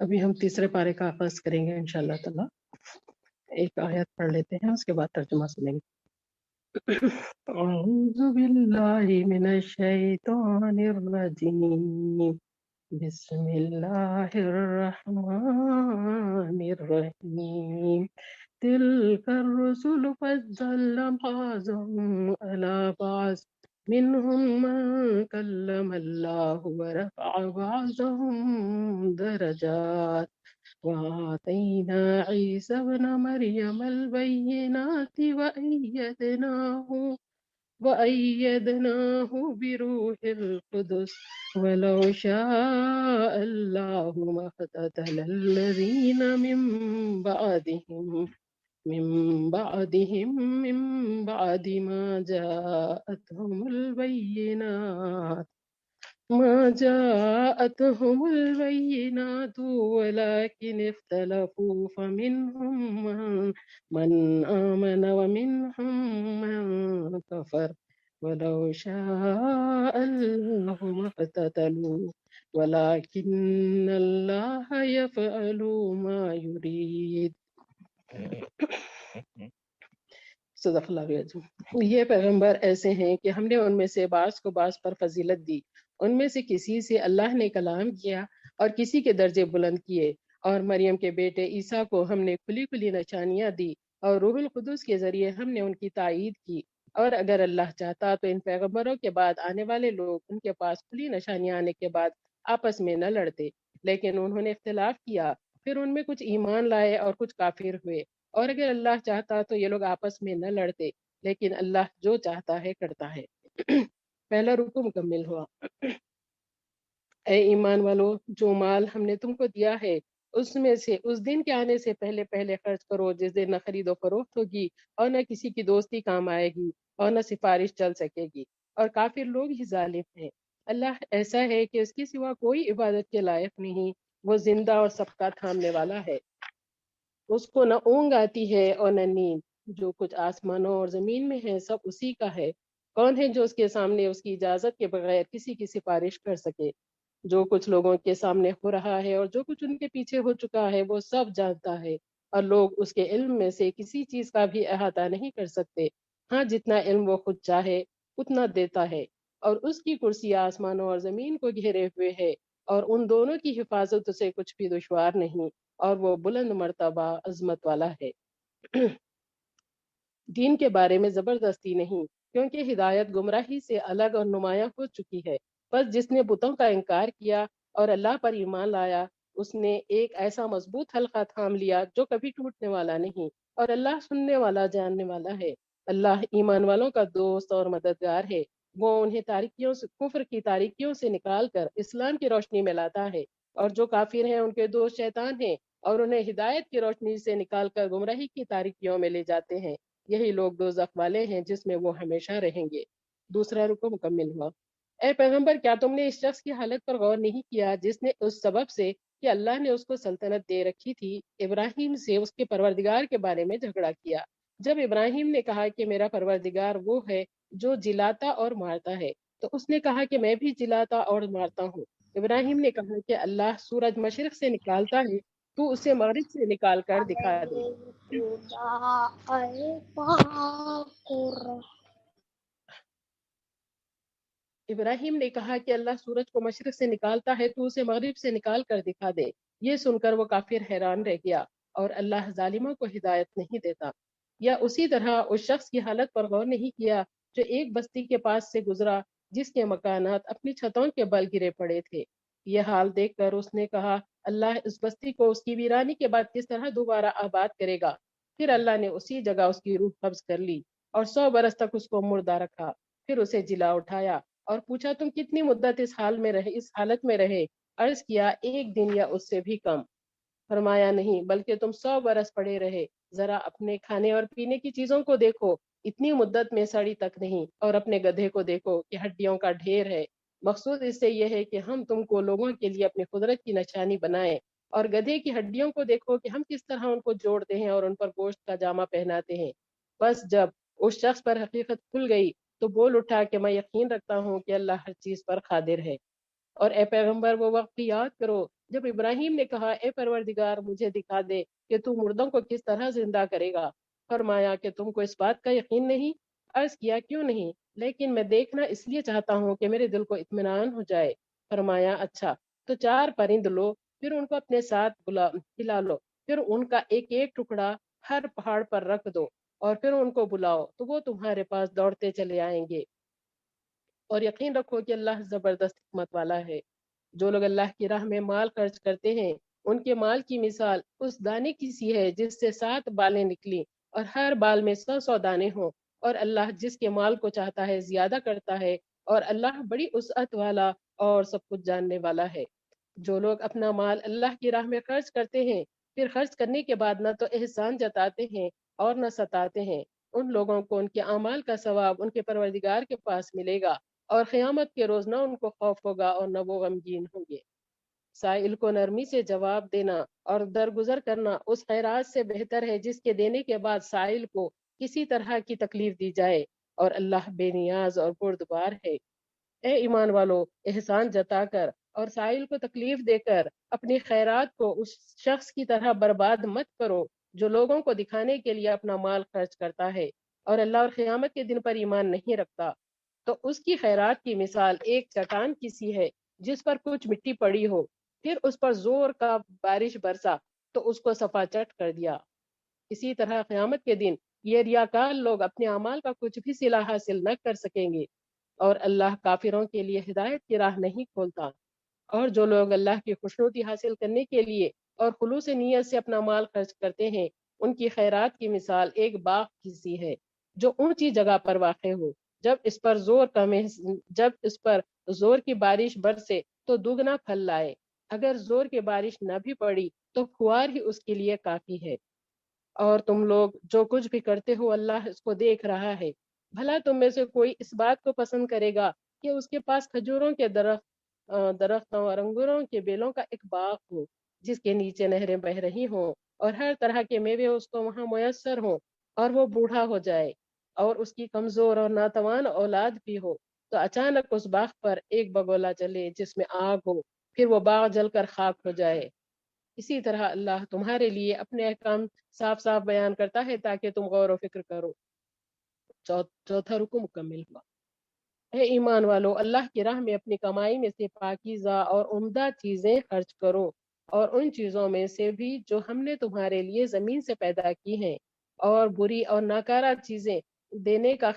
ابھی ہم تیسرے پارے کا آغاز کریں گے انشاءاللہ تعالی. ایک آیت پڑھ لیتے ہیں، اس کے بعد ترجمہ سنیں گے. اعوذ باللہ من الشیطان الرجیم، بسم اللہ الرحمن الرحیم. تلک الرسل فضلنا بعضهم على بعض منهم من كلم الله ورفع بعضهم درجات وآتينا عيسى ابن مريم البينات وأيدناه بروح القدس ولو شاء الله ما اقتتل الذين من بعد ما جاءتهم البينات ولكن اختلفوا فمنهم من آمن ومنهم من كفر ولو شاء الله ما اقتتلوا ولكن الله يفعل ما يريد. صدق اللہ العظیم. یہ پیغمبر ایسے ہیں کہ ہم نے ان میں سے بعض کو بعض پر فضیلت دی، ان میں سے کسی سے اللہ نے کلام کیا اور کسی کے درجے بلند کیے، اور مریم کے بیٹے عیسیٰ کو ہم نے کھلی کھلی نشانیاں دی اور روح القدس کے ذریعے ہم نے ان کی تائید کی. اور اگر اللہ چاہتا تو ان پیغمبروں کے بعد آنے والے لوگ ان کے پاس کھلی نشانیاں آنے کے بعد آپس میں نہ لڑتے، لیکن انہوں نے اختلاف کیا، پھر ان میں کچھ ایمان لائے اور کچھ کافر ہوئے. اور اگر اللہ چاہتا تو یہ لوگ آپس میں نہ لڑتے، لیکن اللہ جو چاہتا ہے کرتا ہے. پہلا رکو مکمل ہوا. اے ایمان والو، جو مال ہم نے تم کو دیا ہے اس میں سے اس دن کے آنے سے پہلے پہلے خرچ کرو، جس دن نہ خرید و فروخت ہوگی اور نہ کسی کی دوستی کام آئے گی اور نہ سفارش چل سکے گی، اور کافر لوگ ہی ظالم ہیں. اللہ ایسا ہے کہ اس کی سوا کوئی عبادت کے لائق نہیں، وہ زندہ اور سب کا تھامنے والا ہے. اس کو نہ اونگ آتی ہے اور نہ نیند. جو کچھ آسمانوں اور زمین میں ہے سب اسی کا ہے. کون ہے جو اس کے سامنے اس کی اجازت کے بغیر کسی کی سفارش کر سکے؟ جو کچھ لوگوں کے سامنے ہو رہا ہے اور جو کچھ ان کے پیچھے ہو چکا ہے وہ سب جانتا ہے، اور لوگ اس کے علم میں سے کسی چیز کا بھی احاطہ نہیں کر سکتے. ہاں، جتنا علم وہ خود چاہے اتنا دیتا ہے. اور اس کی کرسی آسمانوں اور زمین کو گھیرے ہوئے ہے، اور ان دونوں کی حفاظت سے کچھ بھی دشوار نہیں، اور وہ بلند مرتبہ عظمت والا ہے. دین کے بارے میں زبردستی نہیں، کیونکہ ہدایت گمراہی سے الگ اور نمایاں ہو چکی ہے. بس جس نے بتوں کا انکار کیا اور اللہ پر ایمان لایا، اس نے ایک ایسا مضبوط حلقہ تھام لیا جو کبھی ٹوٹنے والا نہیں، اور اللہ سننے والا جاننے والا ہے. اللہ ایمان والوں کا دوست اور مددگار ہے. وہ انہیں کفر کی تاریکیوں سے نکال کر اسلام کی روشنی میں لاتا ہے، اور جو کافر ہیں ان کے دوست شیطان ہیں، اور انہیں ہدایت کی روشنی سے نکال کر گمراہی کی تاریکیوں میں لے جاتے ہیں. یہی لوگ دوزخ والے ہیں جس میں وہ ہمیشہ رہیں گے. دوسرا رکو مکمل ہوا. اے پیغمبر، کیا تم نے اس شخص کی حالت پر غور نہیں کیا جس نے اس سبب سے کہ اللہ نے اس کو سلطنت دے رکھی تھی ابراہیم سے اس کے پروردگار کے بارے میں جھگڑا کیا؟ جب ابراہیم نے کہا کہ میرا پروردگار وہ ہے جو جلاتا اور مارتا ہے، تو اس نے کہا کہ میں بھی جلاتا اور مارتا ہوں. ابراہیم نے کہا کہ اللہ سورج مشرق سے نکالتا ہے، تو اسے مغرب سے نکال کر دکھا دے. ابراہیم نے کہا کہ اللہ سورج کو مشرق سے نکالتا ہے تو اسے مغرب سے نکال کر دکھا دے. یہ سن کر وہ کافر حیران رہ گیا، اور اللہ ظالموں کو ہدایت نہیں دیتا. یا اسی طرح اس شخص کی حالت پر غور نہیں کیا جو ایک بستی کے پاس سے گزرا جس کے مکانات اپنی چھتوں کے بل گرے پڑے تھے. یہ حال دیکھ کر اس نے کہا اللہ اس بستی کو اس کی ویرانی کے بعد کس طرح دوبارہ آباد کرے گا. پھر اللہ نے اسی جگہ اس کی روح قبض کر لی اور 100 برس تک اس کو مردہ رکھا. پھر اسے جلا اٹھایا اور پوچھا تم کتنی مدت اس حالت میں رہے؟ عرض کیا 1 دن یا اس سے بھی کم. فرمایا نہیں، بلکہ تم 100 برس پڑے رہے. ذرا اپنے کھانے اور پینے کی چیزوں کو دیکھو، اتنی مدت میں سڑی تک نہیں. اور اپنے گدھے کو دیکھو کہ ہڈیوں کا ڈھیر ہے. مقصود اس سے یہ ہے کہ ہم تم کو لوگوں کے لیے اپنی قدرت کی نشانی بنائیں. اور گدھے کی ہڈیوں کو دیکھو کہ ہم کس طرح ان کو جوڑتے ہیں اور ان پر گوشت کا جامہ پہناتے ہیں. بس جب اس شخص پر حقیقت کھل گئی تو بول اٹھا کہ میں یقین رکھتا ہوں کہ اللہ ہر چیز پر قادر ہے. اور اے پیغمبر، وہ وقت یاد کرو جب ابراہیم نے کہا اے پروردگار مجھے دکھا دے کہ تو مردوں کو کس طرح زندہ کرے گا، فرمایا کہ تم کو اس بات کا یقین نہیں؟ عرض کیا کیوں نہیں؟ لیکن میں دیکھنا اس لیے چاہتا ہوں کہ میرے دل کو اطمینان ہو جائے۔ فرمایا اچھا، تو 4 پرند لو، پھر ان کو اپنے ساتھ بلا لو، پھر ان کا ایک ایک ٹکڑا ہر پہاڑ پر رکھ دو، اور پھر ان کو بلاؤ تو وہ تمہارے پاس دوڑتے چلے آئیں گے۔ اور یقین رکھو کہ اللہ زبردست حکمت والا ہے۔ جو لوگ اللہ کی راہ میں مال خرچ کرتے ہیں، ان کے مال کی مثال اس دانے کی سی ہے جس سے 7 بالیں نکلی اور ہر بال میں 100 دانے ہوں، اور اللہ جس کے مال کو چاہتا ہے زیادہ کرتا ہے، اور اللہ بڑی وسعت والا اور سب کچھ جاننے والا ہے۔ جو لوگ اپنا مال اللہ کی راہ میں خرچ کرتے ہیں، پھر خرچ کرنے کے بعد نہ تو احسان جتاتے ہیں اور نہ ستاتے ہیں، ان لوگوں کو ان کے اعمال کا ثواب ان کے پروردگار کے پاس ملے گا، اور قیامت کے روز نہ ان کو خوف ہوگا اور نہ وہ غمگین ہوں گے۔ سائل کو نرمی سے جواب دینا اور درگزر کرنا اس خیرات سے بہتر ہے جس کے دینے کے بعد سائل کو کسی طرح کی تکلیف دی جائے، اور اللہ بے نیاز اور بردبار ہے۔ اے ایمان والو، احسان جتا کر اور سائل کو تکلیف دے کر اپنی خیرات کو اس شخص کی طرح برباد مت کرو جو لوگوں کو دکھانے کے لیے اپنا مال خرچ کرتا ہے اور اللہ اور قیامت کے دن پر ایمان نہیں رکھتا۔ تو اس کی خیرات کی مثال ایک چٹان کی سی ہے جس پر کچھ مٹی پڑی ہو، پھر اس پر زور کا بارش برسا تو اس کو صفا چٹ کر دیا۔ اسی طرح قیامت کے دن یہ ریاکار لوگ اپنے اعمال کا کچھ بھی صلہ حاصل نہ کر سکیں گے، اور اللہ کافروں کے لیے ہدایت کی راہ نہیں کھولتا۔ اور جو لوگ اللہ کی خوشنودی حاصل کرنے کے لیے اور خلوص نیت سے اپنا مال خرچ کرتے ہیں، ان کی خیرات کی مثال ایک باغ کی سی ہے جو اونچی جگہ پر واقع ہو۔ جب اس پر زور کی بارش برسے تو دگنا پھل لائے، اگر زور کی بارش نہ بھی پڑی تو فوار ہی اس کے لیے کافی ہے۔ اور تم لوگ جو کچھ بھی کرتے ہو اللہ اس کو دیکھ رہا ہے۔ بھلا تم میں سے کوئی اس بات کو پسند کرے گا کہ اس کے پاس کھجوروں کے درختوں اور انگوروں کے بیلوں کا ایک باغ ہو جس کے نیچے نہریں بہ رہی ہوں اور ہر طرح کے میوے اس کو وہاں میسر ہوں، اور وہ بوڑھا ہو جائے اور اس کی کمزور اور ناتوان اولاد بھی ہو، تو اچانک اس باغ پر ایک بگولا چلے جس میں آگ ہو، پھر وہ باغ جل کر خاک ہو جائے۔ اسی طرح اللہ تمہارے لیے اپنے احکام صاف صاف بیان کرتا ہے تاکہ تم غور و فکر کرو۔ چوتھا رکو مکمل ہوا۔ اے ایمان والو، اللہ کی راہ میں اپنی کمائی میں سے پاکیزہ اور عمدہ چیزیں خرچ کرو، اور ان چیزوں میں سے بھی جو ہم نے تمہارے لیے زمین سے پیدا کی ہیں، اور بری اور ناکارہ چیزیں دینے کا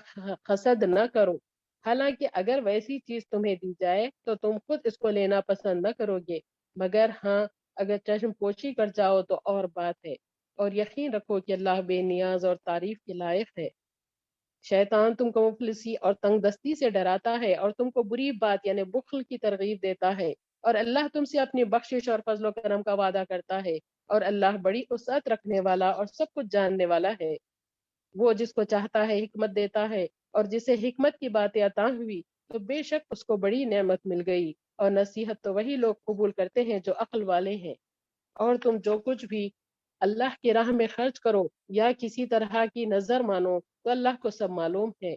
حسد نہ کرو، حالانکہ اگر ویسی چیز تمہیں دی جائے تو تم خود اس کو لینا پسند نہ کرو گے، مگر ہاں اگر چشم پوشی کر جاؤ تو اور بات ہے، اور یقین رکھو کہ اللہ بے نیاز اور تعریف کے لائق ہے۔ شیطان تم کو مفلسی اور تنگ دستی سے ڈراتا ہے اور تم کو بری بات یعنی بخل کی ترغیب دیتا ہے، اور اللہ تم سے اپنی بخشش اور فضل و کرم کا وعدہ کرتا ہے، اور اللہ بڑی وسعت رکھنے والا اور سب کچھ جاننے والا ہے۔ وہ جس کو چاہتا ہے حکمت دیتا ہے، اور جسے حکمت کی باتیں عطا ہوئی تو بے شک اس کو بڑی نعمت مل گئی، اور نصیحت تو وہی لوگ قبول کرتے ہیں جو عقل والے ہیں۔ اور تم جو کچھ بھی اللہ کی راہ میں خرچ کرو یا کسی طرح کی نظر مانو تو اللہ کو سب معلوم ہے،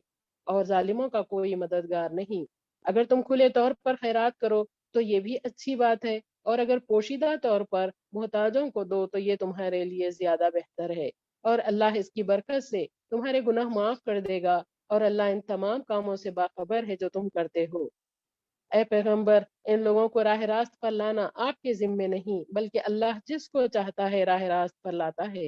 اور ظالموں کا کوئی مددگار نہیں۔ اگر تم کھلے طور پر خیرات کرو تو یہ بھی اچھی بات ہے، اور اگر پوشیدہ طور پر محتاجوں کو دو تو یہ تمہارے لیے زیادہ بہتر ہے، اور اللہ اس کی برکت سے تمہارے گناہ معاف کر دے گا، اور اللہ ان تمام کاموں سے باخبر ہے جو تم کرتے ہو۔ اے پیغمبر، ان لوگوں کو راہ راست پر لانا آپ کے ذمے نہیں بلکہ اللہ جس کو چاہتا ہے راہ راست پر لاتا ہے۔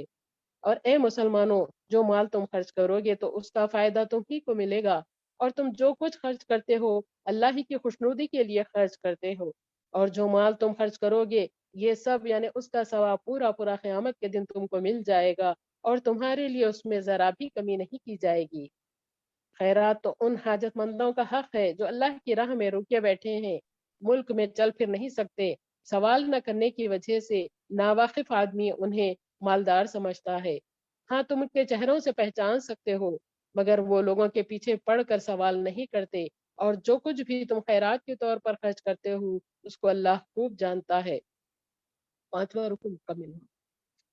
اور اے مسلمانوں، جو مال تم خرچ کرو گے تو اس کا فائدہ تم ہی کو ملے گا، اور تم جو کچھ خرچ کرتے ہو اللہ ہی کی خوشنودی کے لیے خرچ کرتے ہو، اور جو مال تم خرچ کرو گے یہ سب یعنی اس کا ثواب پورا پورا قیامت کے دن تم کو مل جائے گا، اور تمہارے لیے اس میں ذرا بھی کمی نہیں کی جائے گی۔ خیرات تو ان حاجت مندوں کا حق ہے جو اللہ کی راہ میں رکے بیٹھے ہیں، ملک میں چل پھر نہیں سکتے، سوال نہ کرنے کی وجہ سے ناواقف آدمی انہیں مالدار سمجھتا ہے۔ ہاں تم ان کے چہروں سے پہچان سکتے ہو، مگر وہ لوگوں کے پیچھے پڑ کر سوال نہیں کرتے، اور جو کچھ بھی تم خیرات کے طور پر خرچ کرتے ہو اس کو اللہ خوب جانتا ہے۔ پانچواں رکن مکمل ہو۔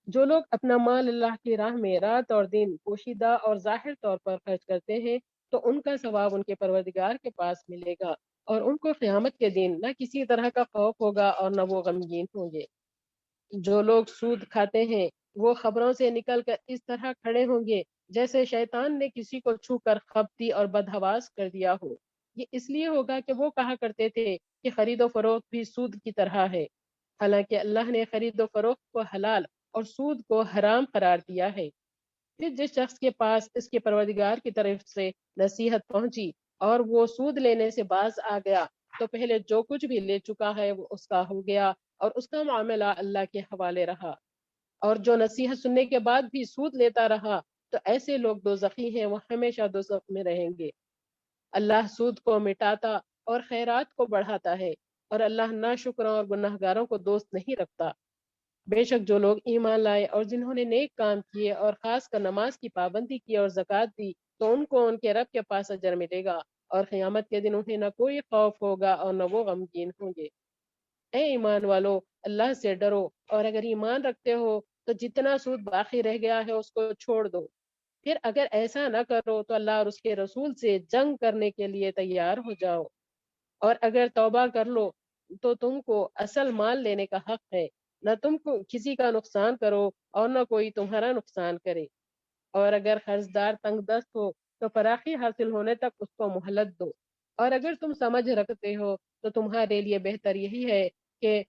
جو لوگ اپنا مال اللہ کی راہ میں رات اور دن پوشیدہ اور ظاہر طور پر خرچ کرتے ہیں تو ان کا ثواب ان کے پروردگار کے پاس ملے گا، اور ان کو قیامت کے دن نہ کسی طرح کا خوف ہوگا اور نہ وہ غمگین ہوں گے۔ جو لوگ سود کھاتے ہیں وہ خبروں سے نکل کر اس طرح کھڑے ہوں گے جیسے شیطان نے کسی کو چھو کر خپتی اور بدحواس کر دیا ہو۔ یہ اس لیے ہوگا کہ وہ کہا کرتے تھے کہ خرید و فروخت بھی سود کی طرح ہے، حالانکہ اللہ نے خرید و فروخت کو حلال اور سود کو حرام قرار دیا ہے۔ پھر جس شخص کے پاس اس کے پروردگار کی طرف سے نصیحت پہنچی اور وہ سود لینے سے باز آ گیا تو پہلے جو کچھ بھی لے چکا ہے وہ اس کا ہو گیا اور اس کا معاملہ اللہ کے حوالے رہا۔ اور جو نصیحت سننے کے بعد بھی سود لیتا رہا تو ایسے لوگ دوزخی ہیں، وہ ہمیشہ دوزخ میں رہیں گے۔ اللہ سود کو مٹاتا اور خیرات کو بڑھاتا ہے، اور اللہ ناشکروں اور گناہ گاروں کو دوست نہیں رکھتا۔ بے شک جو لوگ ایمان لائے اور جنہوں نے نیک کام کیے اور خاص کر نماز کی پابندی کی اور زکوٰۃ دی تو ان کو ان کے رب کے پاس اجر ملے گا، اور قیامت کے دن انہیں نہ کوئی خوف ہوگا اور نہ وہ غمگین ہوں گے۔ اے ایمان والو، اللہ سے ڈرو، اور اگر ایمان رکھتے ہو تو جتنا سود باقی رہ گیا ہے اس کو چھوڑ دو۔ پھر اگر ایسا نہ کرو تو اللہ اور اس کے رسول سے جنگ کرنے کے لیے تیار ہو جاؤ، اور اگر توبہ کر لو تو تم کو اصل مال لینے کا حق ہے، نہ تم کو کسی کا نقصان کرو اور نہ کوئی تمہارا نقصان کرے۔ اور اگر قرضدار تنگ دست ہو تو فراخی حاصل ہونے تک اس کو مہلت دو، اور اگر تم سمجھ رکھتے ہو تو تمہارے لیے بہتر یہی ہے کہ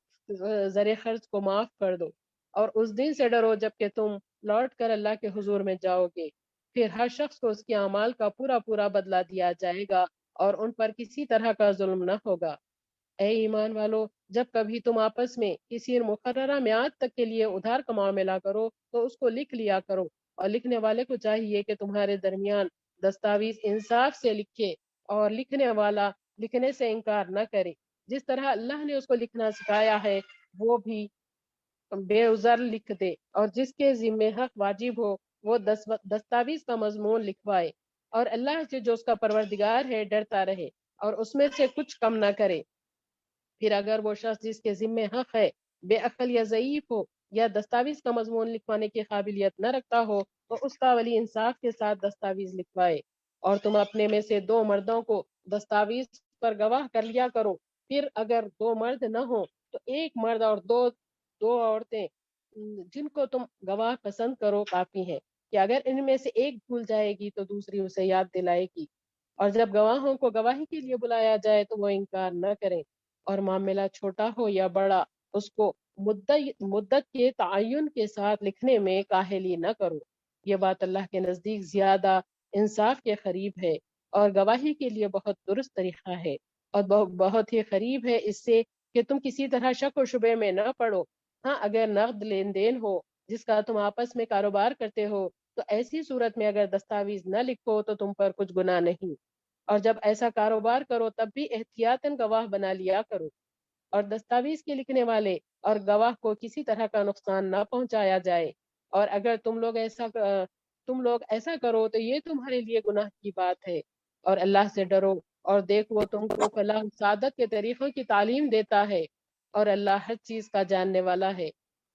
زر خرچ کو معاف کر دو، اور اس دن سے ڈرو جب کہ تم لوٹ کر اللہ کے حضور میں جاؤ گے، پھر ہر شخص کو اس کے اعمال کا پورا پورا بدلہ دیا جائے گا اور ان پر کسی طرح کا ظلم نہ ہوگا۔ اے ایمان والو، جب کبھی تم آپس میں کسی مقررہ میعاد تک کے لیے ادھار کا معاملہ کرو تو اس کو لکھ لیا کرو، اور لکھنے والے کو چاہیے کہ تمہارے درمیان دستاویز انصاف سے لکھے، اور لکھنے والا لکھنے سے انکار نہ کرے۔ جس طرح اللہ نے اس کو لکھنا سکھایا ہے وہ بھی بے عذر لکھ دے، اور جس کے ذمہ حق واجب ہو وہ دستاویز کا مضمون لکھوائے، اور اللہ سے جو اس کا پروردگار ہے ڈرتا رہے اور اس میں سے کچھ کم نہ کرے۔ پھر اگر وہ شخص جس کے ذمہ حق ہے بے عقل یا ضعیف ہو یا دستاویز کا مضمون لکھوانے کی قابلیت نہ رکھتا ہو تو اس کا ولی انصاف کے ساتھ دستاویز لکھوائے، اور تم اپنے میں سے دو مردوں کو دستاویز پر گواہ کر لیا کرو۔ پھر اگر دو مرد نہ ہو تو ایک مرد اور دو عورتیں جن کو تم گواہ پسند کرو کافی ہیں، کہ اگر ان میں سے ایک بھول جائے گی تو دوسری اسے یاد دلائے گی، اور جب گواہوں کو گواہی کے لیے بلایا جائے تو وہ انکار نہ کریں، اور معاملہ چھوٹا ہو یا بڑا اس کو مدت کے تعین کے ساتھ لکھنے میں کاہلی نہ کرو۔ یہ بات اللہ کے نزدیک زیادہ انصاف کے قریب ہے، اور گواہی کے لیے بہت درست طریقہ ہے، اور بہت ہی قریب ہے اس سے کہ تم کسی طرح شک و شبے میں نہ پڑو۔ ہاں، اگر نقد لین دین ہو جس کا تم آپس میں کاروبار کرتے ہو تو ایسی صورت میں اگر دستاویز نہ لکھو تو تم پر کچھ گناہ نہیں، اور جب ایسا کاروبار کرو تب بھی احتیاطاً گواہ بنا لیا کرو، اور دستاویز کے لکھنے والے اور گواہ کو کسی طرح کا نقصان نہ پہنچایا جائے۔ اور اگر تم لوگ ایسا کرو تو یہ تمہارے لیے گناہ کی بات ہے، اور اللہ سے ڈرو اور دیکھ وہ تم کو فلاح و سعادت کے طریقوں کی تعلیم دیتا ہے، اور اللہ ہر چیز کا جاننے والا ہے۔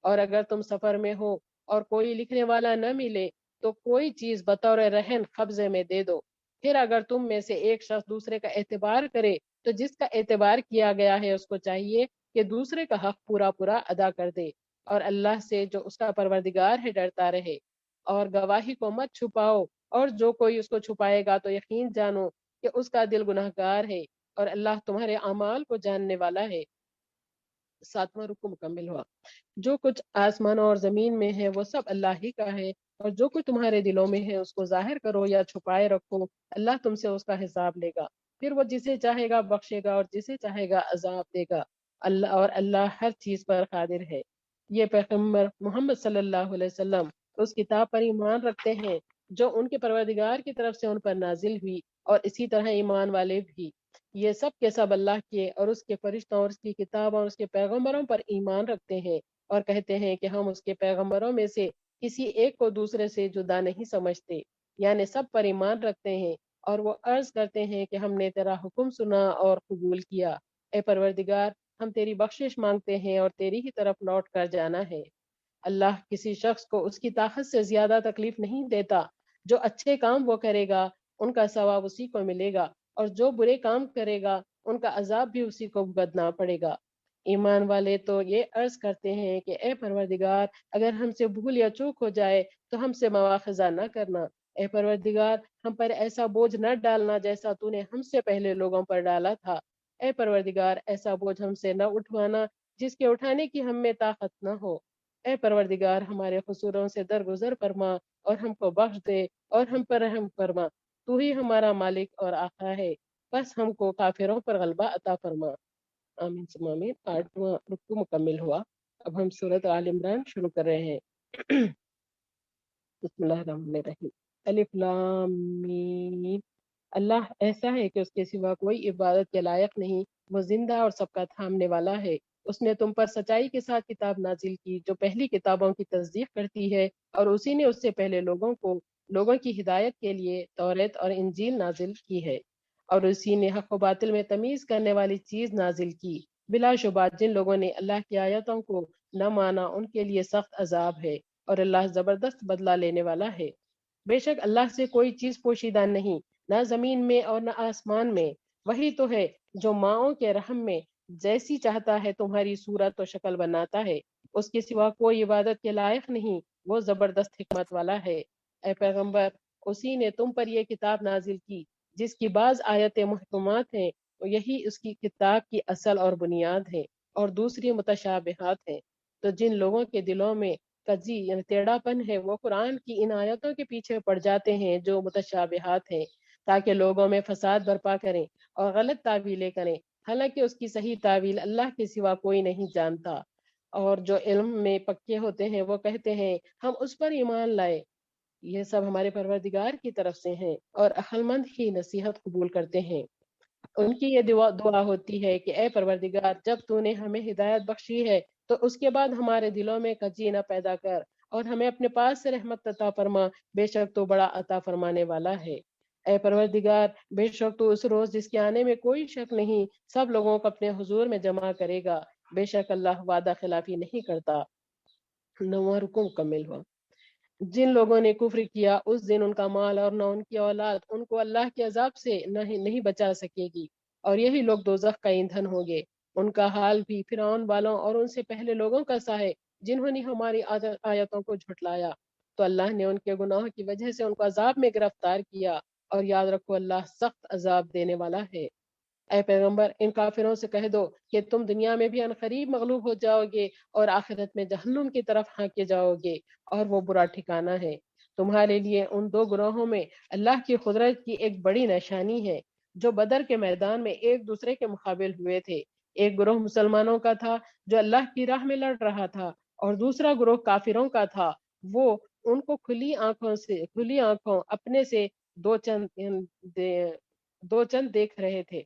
اور اگر تم سفر میں ہو اور کوئی لکھنے والا نہ ملے تو کوئی چیز بطور رہن قبضے میں دے دو۔ پھر اگر تم میں سے ایک شخص دوسرے کا اعتبار کرے تو جس کا اعتبار کیا گیا ہے اس کو چاہیے کہ دوسرے کا حق پورا پورا ادا کر دے، اور اللہ سے جو اس کا پروردگار ہے ڈرتا رہے۔ اور گواہی کو مت چھپاؤ، اور جو کوئی اس کو چھپائے گا تو یقین جانو کہ اس کا دل گناہگار ہے، اور اللہ تمہارے اعمال کو جاننے والا ہے۔ 7واں رکو مکمل ہوا۔ جو کچھ آسمانوں اور زمین میں ہے وہ سب اللہ ہی کا ہے، اور جو کچھ تمہارے دلوں میں ہے اس کو ظاہر کرو یا چھپائے رکھو، اللہ تم سے اس کا حساب لے گا۔ پھر وہ جسے چاہے گا بخشے گا اور جسے چاہے گا عذاب دے گا۔ اللہ ہر چیز پر قادر ہے۔ یہ پیغمبر محمد صلی اللہ علیہ وسلم اس کتاب پر ایمان رکھتے ہیں جو ان کے پروردگار کی طرف سے ان پر نازل ہوئی، اور اسی طرح ایمان والے بھی۔ یہ سب کے سب اللہ کے اور اس کے فرشتوں اور اس کی کتاب اور اس کے پیغمبروں پر ایمان رکھتے ہیں، اور کہتے ہیں کہ ہم اس کے پیغمبروں میں سے کسی ایک کو دوسرے سے جدا نہیں سمجھتے، یعنی سب پر ایمان رکھتے ہیں، اور وہ عرض کرتے ہیں کہ ہم نے تیرا حکم سنا اور قبول کیا۔ اے پروردگار، ہم تیری بخشش مانگتے ہیں اور تیری ہی طرف لوٹ کر جانا ہے۔ اللہ کسی شخص کو اس کی طاقت سے زیادہ تکلیف نہیں دیتا۔ جو اچھے کام وہ کرے گا ان کا ثواب اسی کو ملے گا، اور جو برے کام کرے گا ان کا عذاب بھی اسی کو بھگتنا پڑے گا۔ ایمان والے تو یہ عرض کرتے ہیں کہ اے پروردگار، اگر ہم سے بھول یا چوک ہو جائے تو ہم سے مواخذہ نہ کرنا۔ اے پروردگار، ہم پر ایسا بوجھ نہ ڈالنا جیسا تو نے ہم سے پہلے لوگوں پر ڈالا تھا۔ اے پروردگار، ایسا بوجھ ہم سے نہ اٹھوانا جس کے اٹھانے کی ہم میں طاقت نہ ہو۔ اے پروردگار، ہمارے قصوروں سے درگزر فرما اور ہم کو بخش دے اور ہم پر رحم فرما۔ تو ہی ہمارا مالک اور آقا ہے، بس ہم کو کافروں پر غلبہ عطا فرما۔ آمین ثم آمین۔ 8واں رکوع مکمل ہوا۔ اب ہم سورۃ آل عمران شروع کر رہے ہیں۔ بسم اللہ الرحمن الرحیم۔ الف لام میم۔ اللہ ایسا ہے کہ اس کے سوا کوئی عبادت کے لائق نہیں، وہ زندہ اور سب کا تھامنے والا ہے۔ اس نے تم پر سچائی کے ساتھ کتاب نازل کی جو پہلی کتابوں کی تصدیق کرتی ہے، اور اسی نے اس سے پہلے لوگوں کی ہدایت کے لیے توریت اور انجیل نازل کی ہے، اور اسی نے حق و باطل میں تمیز کرنے والی چیز نازل کی۔ بلا شبہ جن لوگوں نے اللہ کی آیتوں کو نہ مانا ان کے لیے سخت عذاب ہے، اور اللہ زبردست بدلہ لینے والا ہے۔ بے شک اللہ سے کوئی چیز پوشیدہ نہیں، نہ زمین میں اور نہ آسمان میں۔ وہی تو ہے جو ماؤں کے رحم میں جیسی چاہتا ہے تمہاری صورت و شکل بناتا ہے۔ اس کے سوا کوئی عبادت کے لائق نہیں، وہ زبردست حکمت والا ہے۔ اے پیغمبر، اسی نے تم پر یہ کتاب نازل کی جس کی بعض آیتیں محکمات ہیں، اور یہی اس کی کتاب کی اصل اور بنیاد ہے، اور دوسری متشابہات ہیں۔ تو جن لوگوں کے دلوں میں کجی یعنی ٹیڑھا پن ہے، وہ قرآن کی ان آیتوں کے پیچھے پڑ جاتے ہیں جو متشابہات ہیں، تاکہ لوگوں میں فساد برپا کریں اور غلط تعویلیں کریں، حالانکہ اس کی صحیح تعویل اللہ کے سوا کوئی نہیں جانتا۔ اور جو علم میں پکے ہوتے ہیں وہ کہتے ہیں ہم اس پر ایمان لائے۔ یہ سب ہمارے پروردگار کی طرف سے ہیں، اور عقل مند ہی نصیحت قبول کرتے ہیں۔ ان کی یہ دعا ہوتی ہے کہ اے پروردگار، جب تو نے ہمیں ہدایت بخشی ہے تو اس کے بعد ہمارے دلوں میں کجی نہ پیدا کر، اور ہمیں اپنے پاس سے رحمت عطا فرما، بے شک تو بڑا عطا فرمانے والا ہے۔ اے پروردگار، بے شک تو اس روز جس کے آنے میں کوئی شک نہیں، سب لوگوں کو اپنے حضور میں جمع کرے گا، بے شک اللہ وعدہ خلافی نہیں کرتا۔ 9واں رکوع مکمل ہوا۔ جن لوگوں نے کفر کیا اس دن ان کا مال اور نہ ان کی اولاد ان کو اللہ کے عذاب سے نہیں بچا سکے گی، اور یہی لوگ دوزخ کا ایندھن ہوں گے۔ ان کا حال بھی فرعون والوں اور ان سے پہلے لوگوں کا سا ہے جنہوں نے ہماری آیتوں کو جھٹلایا، تو اللہ نے ان کے گناہوں کی وجہ سے ان کو عذاب میں گرفتار کیا، اور یاد رکھو اللہ سخت عذاب دینے والا ہے۔ اے پیغمبر، ان کافروں سے کہہ دو کہ تم دنیا میں بھی عنقریب مغلوب ہو جاؤ گے، اور آخرت میں جہنم کی طرف ہانکے جاؤ گے، اور وہ برا ٹھکانہ ہے۔ تمہارے لیے ان دو گروہوں میں اللہ کی قدرت کی ایک بڑی نشانی ہے، جو بدر کے میدان میں ایک دوسرے کے مقابل ہوئے تھے۔ ایک گروہ مسلمانوں کا تھا جو اللہ کی راہ میں لڑ رہا تھا، اور دوسرا گروہ کافروں کا تھا۔ وہ ان کو کھلی آنکھوں اپنے سے دو چند دیکھ رہے تھے،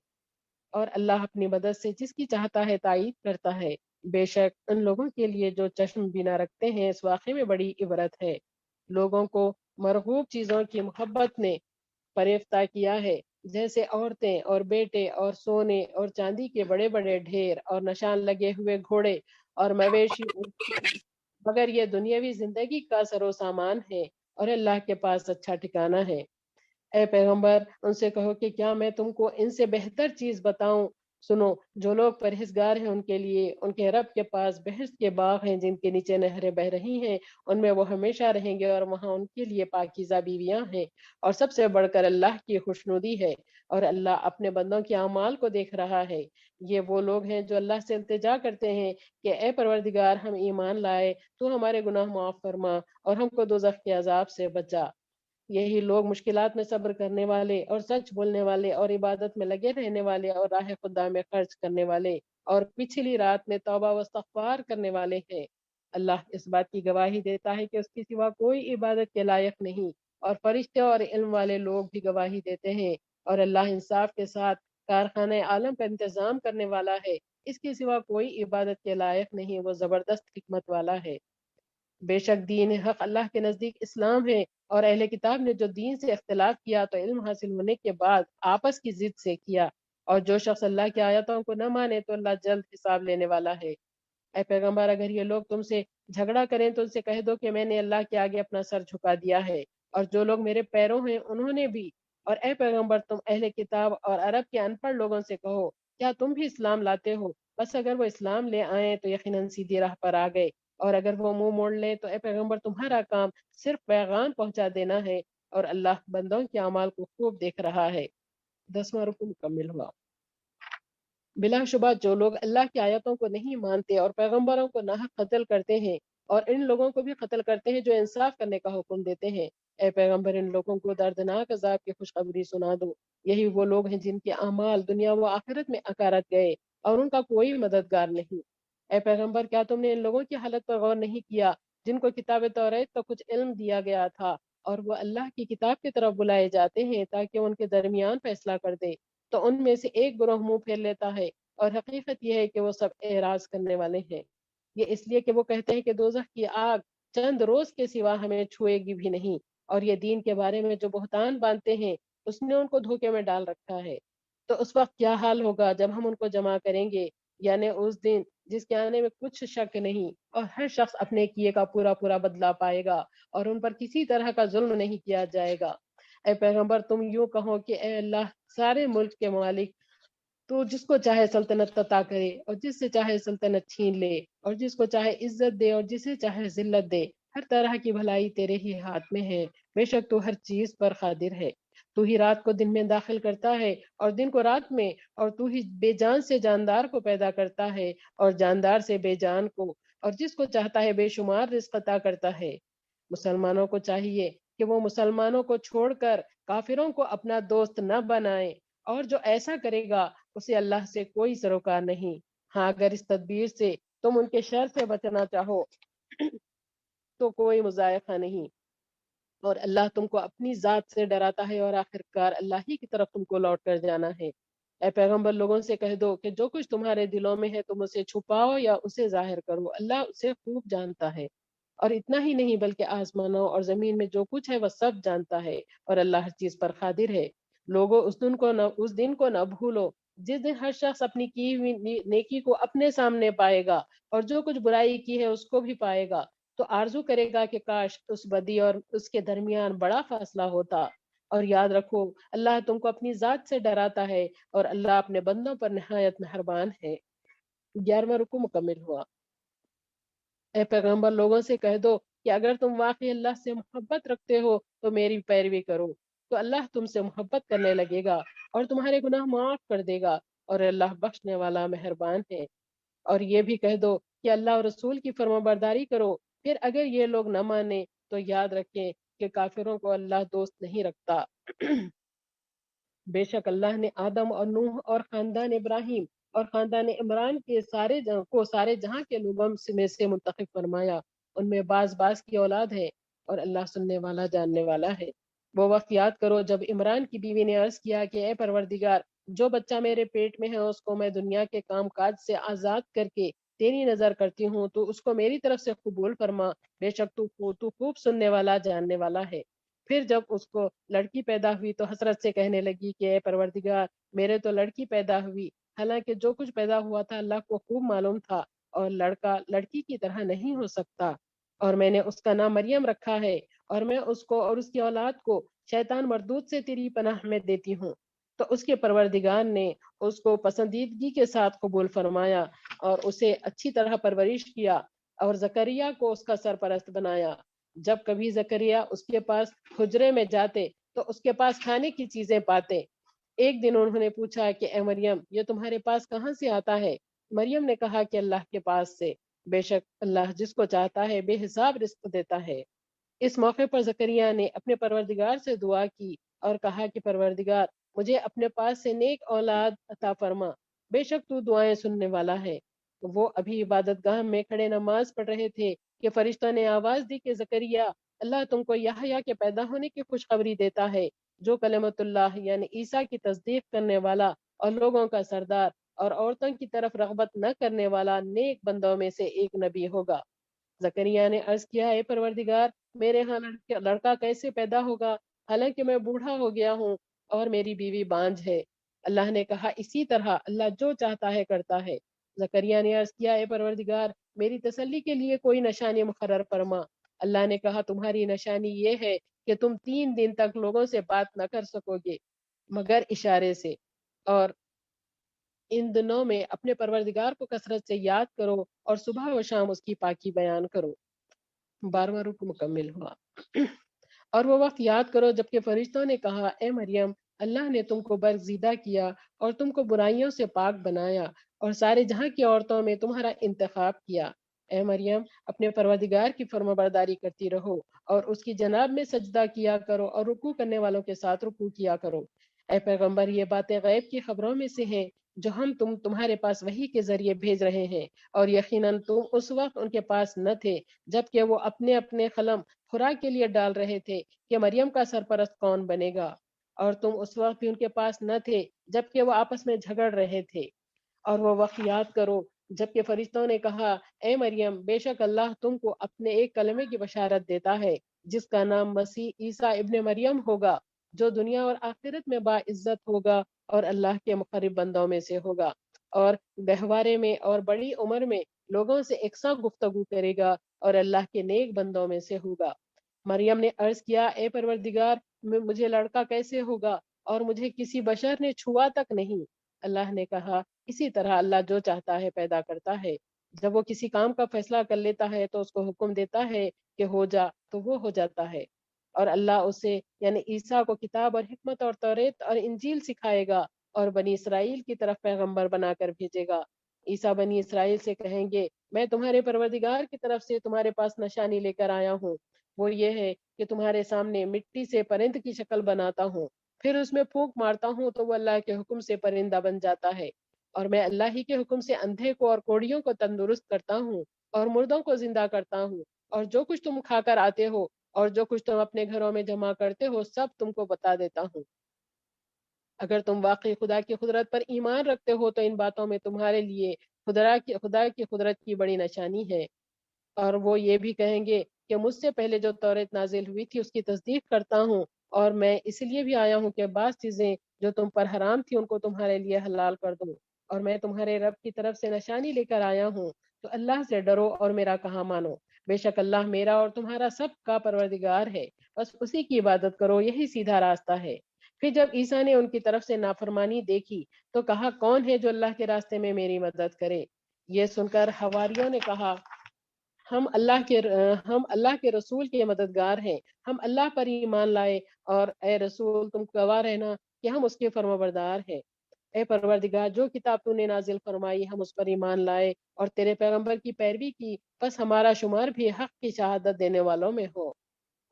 اور اللہ اپنی مدد سے جس کی چاہتا ہے تائید کرتا ہے۔ بے شک ان لوگوں کے لیے جو چشم بینا رکھتے ہیں اس واقعے میں بڑی عبرت ہے۔ لوگوں کو مرغوب چیزوں کی محبت نے فریفتہ کیا ہے، جیسے عورتیں اور بیٹے اور سونے اور چاندی کے بڑے بڑے ڈھیر اور نشان لگے ہوئے گھوڑے اور مویشی، مگر یہ دنیاوی زندگی کا سر و سامان ہے، اور اللہ کے پاس اچھا ٹھکانہ ہے۔ اے پیغمبر، ان سے کہو کہ کیا میں تم کو ان سے بہتر چیز بتاؤں؟ سنو، جو لوگ پرہیزگار ہیں ان کے لیے ان کے رب کے پاس بہشت کے باغ ہیں جن کے نیچے نہریں بہ رہی ہیں، ان میں وہ ہمیشہ رہیں گے، اور وہاں ان کے لیے پاکیزہ بیویاں ہیں، اور سب سے بڑھ کر اللہ کی خوشنودی ہے، اور اللہ اپنے بندوں کے اعمال کو دیکھ رہا ہے۔ یہ وہ لوگ ہیں جو اللہ سے التجا کرتے ہیں کہ اے پروردگار، ہم ایمان لائے، تو ہمارے گناہ معاف فرما اور ہم کو دوزخ کے عذاب سے بچا۔ یہی لوگ مشکلات میں صبر کرنے والے اور سچ بولنے والے اور عبادت میں لگے رہنے والے اور راہ خدا میں خرچ کرنے والے اور پچھلی رات میں توبہ و استغفار کرنے والے ہیں۔ اللہ اس بات کی گواہی دیتا ہے کہ اس کے سوا کوئی عبادت کے لائق نہیں، اور فرشتے اور علم والے لوگ بھی گواہی دیتے ہیں، اور اللہ انصاف کے ساتھ کارخانہ عالم کا انتظام کرنے والا ہے۔ اس کے سوا کوئی عبادت کے لائق نہیں، وہ زبردست حکمت والا ہے۔ بے شک دین حق اللہ کے نزدیک اسلام ہے، اور اہل کتاب نے جو دین سے اختلاف کیا تو علم حاصل ہونے کے بعد آپس کی ضد سے کیا، اور جو شخص اللہ کی آیتوں کو نہ مانے تو اللہ جلد حساب لینے والا ہے۔ اے پیغمبر، اگر یہ لوگ تم سے جھگڑا کریں تو ان سے کہہ دو کہ میں نے اللہ کے آگے اپنا سر جھکا دیا ہے، اور جو لوگ میرے پیروں ہیں انہوں نے بھی۔ اور اے پیغمبر، تم اہل کتاب اور عرب کے ان پڑھ لوگوں سے کہو کیا تم بھی اسلام لاتے ہو؟ بس اگر وہ اسلام لے آئیں تو یقیناً سیدھی راہ پر آ گئے، اور اگر وہ منہ موڑ لیں تو اے پیغمبر تمہارا کام صرف پیغام پہنچا دینا ہے، اور اللہ بندوں کے اعمال کو خوب دیکھ رہا ہے۔ 10واں رکن مکمل ہوا۔ بلا شبہ جو لوگ اللہ کی آیتوں کو نہیں مانتے اور پیغمبروں کو ناحق قتل کرتے ہیں، اور ان لوگوں کو بھی قتل کرتے ہیں جو انصاف کرنے کا حکم دیتے ہیں، اے پیغمبر ان لوگوں کو دردناک عذاب کی خوشخبری سنا دو۔ یہی وہ لوگ ہیں جن کے اعمال دنیا و آخرت میں اکارت گئے اور ان کا کوئی مددگار نہیں۔ اے پیغمبر کیا تم نے ان لوگوں کی حالت پر غور نہیں کیا جن کو کتاب توریت کا کچھ علم دیا گیا تھا، اور وہ اللہ کی کتاب کی طرف بلائے جاتے ہیں تاکہ ان کے درمیان فیصلہ کر دے، تو ان میں سے ایک گروہ منہ پھیر لیتا ہے، اور حقیقت یہ ہے کہ وہ سب اعراض کرنے والے ہیں۔ یہ اس لیے کہ وہ کہتے ہیں کہ دوزخ کی آگ چند روز کے سوا ہمیں چھوئے گی بھی نہیں، اور یہ دین کے بارے میں جو بہتان باندھتے ہیں اس نے ان کو دھوکے میں ڈال رکھا ہے۔ تو اس وقت کیا حال ہوگا جب ہم ان کو جمع کریں گے، یعنی اس دن جس کے آنے میں کچھ شک نہیں، اور ہر شخص اپنے کیے کا پورا پورا بدلہ پائے گا، اور ان پر کسی طرح کا ظلم نہیں کیا جائے گا۔ اے پیغمبر تم یوں کہو کہ اے اللہ سارے ملک کے مالک، تو جس کو چاہے سلطنت عطا کرے اور جس سے چاہے سلطنت چھین لے، اور جس کو چاہے عزت دے اور جسے چاہے ذلت دے، ہر طرح کی بھلائی تیرے ہی ہاتھ میں ہے، بے شک تو ہر چیز پر قادر ہے۔ تو ہی رات کو دن میں داخل کرتا ہے اور دن کو رات میں، اور تو ہی بے جان سے جاندار کو پیدا کرتا ہے اور جاندار سے بے جان کو، اور جس کو چاہتا ہے بے شمار رزق عطا کرتا ہے۔ مسلمانوں کو چاہیے کہ وہ مسلمانوں کو چھوڑ کر کافروں کو اپنا دوست نہ بنائیں، اور جو ایسا کرے گا اسے اللہ سے کوئی سروکار نہیں۔ ہاں اگر اس تدبیر سے تم ان کے شر سے بچنا چاہو تو کوئی مضائقہ نہیں، اور اللہ تم کو اپنی ذات سے ڈراتا ہے، اور آخرکار اللہ ہی کی طرف تم کو لوٹ کر جانا ہے۔ اے پیغمبر لوگوں سے کہہ دو کہ جو کچھ تمہارے دلوں میں ہے تم اسے چھپاؤ یا اسے ظاہر کرو، اللہ اسے خوب جانتا ہے۔ اور اتنا ہی نہیں بلکہ آسمانوں اور زمین میں جو کچھ ہے وہ سب جانتا ہے، اور اللہ ہر چیز پر قادر ہے۔ لوگوں اس دن کو نہ بھولو جس دن ہر شخص اپنی کی ہوئی نیکی کو اپنے سامنے پائے گا، اور جو کچھ برائی کی ہے اس کو بھی پائے گا، تو آرزو کرے گا کہ کاش اس بدی اور اس کے درمیان بڑا فاصلہ ہوتا۔ اور یاد رکھو اللہ تم کو اپنی ذات سے ڈراتا ہے، اور اللہ اپنے بندوں پر نہایت مہربان ہے۔ 11واں رکوع مکمل ہوا۔ اے پیغمبر لوگوں سے کہہ دو کہ اگر تم واقعی اللہ سے محبت رکھتے ہو تو میری پیروی کرو، تو اللہ تم سے محبت کرنے لگے گا اور تمہارے گناہ معاف کر دے گا، اور اللہ بخشنے والا مہربان ہے۔ اور یہ بھی کہہ دو کہ اللہ اور رسول کی فرما برداری کرو، پھر اگر یہ لوگ نہ مانے تو یاد رکھیں کہ کافروں کو اللہ دوست نہیں رکھتا۔ بے شک اللہ نے آدم اور نوح اور خاندان ابراہیم اور خاندان عمران کے سارے جہاں کے لوگوں میں سے منتخب فرمایا، ان میں بعض بعض کی اولاد ہے، اور اللہ سننے والا جاننے والا ہے۔ وہ وقت یاد کرو جب عمران کی بیوی نے عرض کیا کہ اے پروردگار، جو بچہ میرے پیٹ میں ہے اس کو میں دنیا کے کام کاج سے آزاد کر کے تیری نظر کرتی ہوں، تو اس کو میری طرف سے قبول فرما، بے شک تو خوب سننے والا جاننے والا ہے۔ پھر جب اس کو لڑکی پیدا ہوئی تو حسرت سے کہنے لگی کہ اے پروردگار میرے تو لڑکی پیدا ہوئی، حالانکہ جو کچھ پیدا ہوا تھا اللہ کو خوب معلوم تھا، اور لڑکا لڑکی کی طرح نہیں ہو سکتا، اور میں نے اس کا نام مریم رکھا ہے، اور میں اس کو اور اس کی اولاد کو شیطان مردود سے تیری پناہ میں دیتی ہوں۔ تو اس کے پروردگار نے اس کو پسندیدگی کے ساتھ قبول فرمایا اور اسے اچھی طرح پرورش کیا، اور زکریہ کو اس کا سرپرست بنایا۔ جب کبھی زکریا اس کے پاس حجرے میں جاتے تو اس کے پاس کھانے کی چیزیں پاتے۔ ایک دن انہوں نے پوچھا کہ اے مریم یہ تمہارے پاس کہاں سے آتا ہے؟ مریم نے کہا کہ اللہ کے پاس سے، بے شک اللہ جس کو چاہتا ہے بے حساب رزق دیتا ہے۔ اس موقع پر زکریا نے اپنے پروردگار سے دعا کی اور کہا کہ پروردگار مجھے اپنے پاس سے نیک اولاد عطا فرما، بے شک تو دعائیں سننے والا ہے۔ وہ ابھی عبادت گاہ میں کھڑے نماز پڑھ رہے تھے کہ فرشتوں نے آواز دی کہ زکریا اللہ تم کو یحییٰ کے پیدا ہونے کی خوشخبری دیتا ہے، جو کلمت اللہ یعنی عیسیٰ کی تصدیق کرنے والا اور لوگوں کا سردار اور عورتوں کی طرف رغبت نہ کرنے والا نیک بندوں میں سے ایک نبی ہوگا۔ زکریا نے عرض کیا اے پروردگار میرے ہاں لڑکا کیسے پیدا ہوگا حالانکہ میں بوڑھا ہو گیا ہوں اور میری بیوی بانجھ ہے؟ اللہ نے کہا اسی طرح اللہ جو چاہتا ہے کرتا ہے۔ زکریا نے عرض کیا اے پروردگار میری تسلی کے لیے کوئی نشانی مقرر فرما۔ اللہ نے کہا تمہاری نشانی یہ ہے کہ تم 3 دن تک لوگوں سے بات نہ کر سکو گے مگر اشارے سے، اور ان دنوں میں اپنے پروردگار کو کثرت سے یاد کرو اور صبح و شام اس کی پاکی بیان کرو۔ 12واں رکو مکمل ہوا۔ اور وہ وقت یاد کرو جبکہ فرشتوں نے کہا اے مریم اللہ نے تم کو برگزیدہ کیا اور تم کو برائیوں سے پاک بنایا اور سارے جہاں کی عورتوں میں تمہارا انتخاب کیا۔ اے مریم اپنے پروردگار کی فرمانبرداری کرتی رہو اور اس کی جناب میں سجدہ کیا کرو اور رکوع کرنے والوں کے ساتھ رکوع کیا کرو۔ اے پیغمبر یہ باتیں غیب کی خبروں میں سے ہیں جو ہم تمہارے پاس وحی کے ذریعے بھیج رہے ہیں، اور یقیناً تم اس وقت ان کے پاس نہ تھے جبکہ وہ اپنے اپنے قلم خوراک کے لیے ڈال رہے تھے کہ مریم کا سرپرست کون بنے گا، اور تم اس وقت بھی ان کے پاس نہ تھے جبکہ وہ آپس میں جھگڑ رہے تھے۔ اور وہ وقت یاد کرو جبکہ فرشتوں نے کہا اے مریم بے شک اللہ تم کو اپنے ایک کلمے کی بشارت دیتا ہے جس کا نام مسیح عیسیٰ ابن مریم ہوگا، جو دنیا اور آخرت میں باعزت ہوگا اور اللہ کے مقرب بندوں میں سے ہوگا، اور گہوارے میں اور بڑی عمر میں لوگوں سے یکساں گفتگو کرے گا اور اللہ کے نیک بندوں میں سے ہوگا۔ مریم نے عرض کیا اے پروردگار مجھے لڑکا کیسے ہوگا اور مجھے کسی بشر نے چھوا تک نہیں۔ اللہ نے کہا اسی طرح اللہ جو چاہتا ہے پیدا کرتا ہے، جب وہ کسی کام کا فیصلہ کر لیتا ہے تو اس کو حکم دیتا ہے کہ ہو جا تو وہ ہو جاتا ہے، اور اللہ اسے یعنی عیسیٰ کو کتاب اور حکمت اور توریت اور انجیل سکھائے گا اور بنی اسرائیل کی طرف پیغمبر بنا کر بھیجے گا۔ عیسیٰ بنی اسرائیل سے کہیں گے میں تمہارے پروردگار کی طرف سے تمہارے پاس نشانی لے کر آیا ہوں، وہ یہ ہے کہ تمہارے سامنے مٹی سے پرند کی شکل بناتا ہوں، پھر اس میں پھونک مارتا ہوں تو وہ اللہ کے حکم سے پرندہ بن جاتا ہے، اور میں اللہ ہی کے حکم سے اندھے کو اور کوڑیوں کو تندرست کرتا ہوں اور مردوں کو زندہ کرتا ہوں، اور جو کچھ تم کھا کر آتے ہو اور جو کچھ تم اپنے گھروں میں جمع کرتے ہو سب تم کو بتا دیتا ہوں۔ اگر تم واقعی خدا کی قدرت پر ایمان رکھتے ہو تو ان باتوں میں تمہارے لیے خدا کی قدرت کی بڑی نشانی ہے۔ اور وہ یہ بھی کہیں گے کہ مجھ سے پہلے جو توریت نازل ہوئی تھی اس کی تصدیق کرتا ہوں، اور میں اس لیے بھی آیا ہوں کہ بعض چیزیں جو تم پر حرام تھی ان کو تمہارے لیے حلال کر دوں، اور میں تمہارے رب کی طرف سے نشانی لے کر آیا ہوں، تو اللہ سے ڈرو اور میرا کہا مانو، بے شک اللہ میرا اور تمہارا سب کا پروردگار ہے، بس اسی کی عبادت کرو، یہی سیدھا راستہ ہے۔ پھر جب عیسیٰ نے ان کی طرف سے نافرمانی دیکھی تو کہا کون ہے جو اللہ کے راستے میں میری مدد کرے؟ یہ سن کر حواریوں نے کہا ہم اللہ کے رسول کے مددگار ہیں، ہم اللہ پر ایمان لائے، اور اے رسول تم گواہ رہنا کہ ہم اس کے فرمانبردار ہیں۔ اے پروردگار جو کتاب تو نے نازل فرمائی ہم اس پر ایمان لائے اور تیرے پیغمبر کی پیروی کی، بس ہمارا شمار بھی حق کی شہادت دینے والوں میں ہو۔